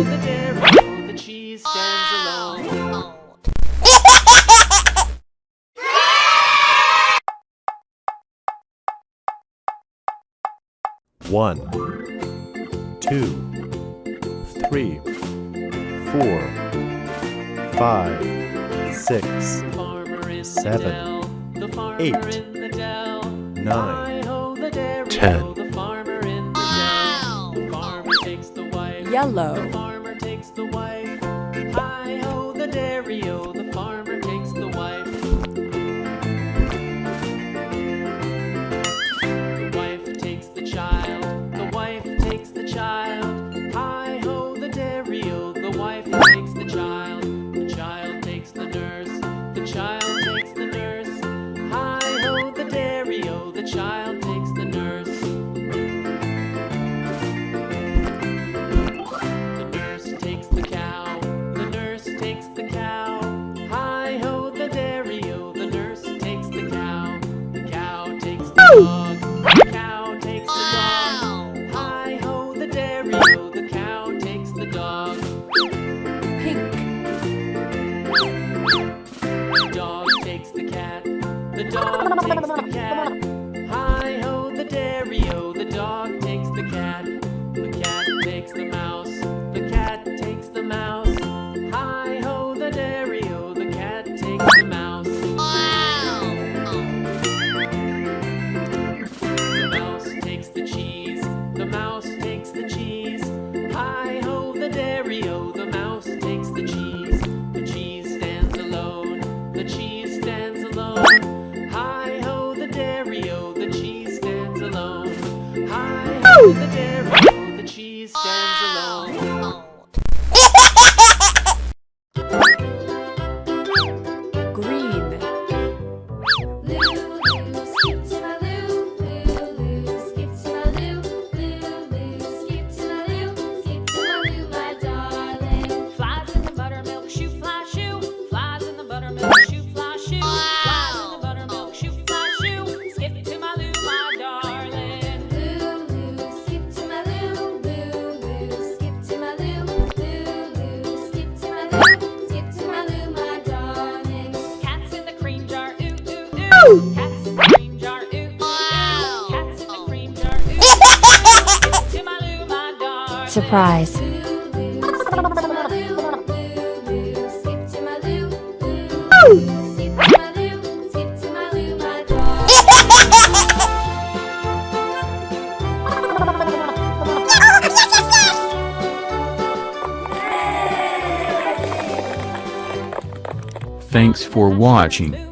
the dairy-o, the cheese stands alone. 1, 2, 3, 4, 5, 6, 7, 8, 9, 10. Yellow. The farmer takes the wife. Hi-ho, the dairy-o, the farmer takes the wife. The wife takes the child. The wife takes the child. Hi-ho, the dairy-o, the wife takes the child. The child takes the nurse. The child takes the nurse. Hi-ho, the dairy-o, the child takes the nurse. Dog. The cow takes the dog. Hi-ho, the dairy-o, the cow takes the dog. Pink. The dog takes the cat. The dog takes the cat. Hi-ho, the dairy-o, the dog takes the cat. The cat takes the mouse. The cat takes the mouse. Hi-ho, the dairy-o, the cat takes the mouse. The mouse takes the cheese. Hi-ho, the dairy-o, the mouse takes the cheese. The cheese stands alone. The cheese stands alone. Hi-ho, the dairy-o, the cheese stands alone. Hi-ho, the dairy-o, the cheese stands alone. Green. Cats in the cream jar, ooh, ooh, ooh. Cats in the cream jar, ooh, ooh, ooh. To my Lou, my darling. Surprise. Thanks for watching.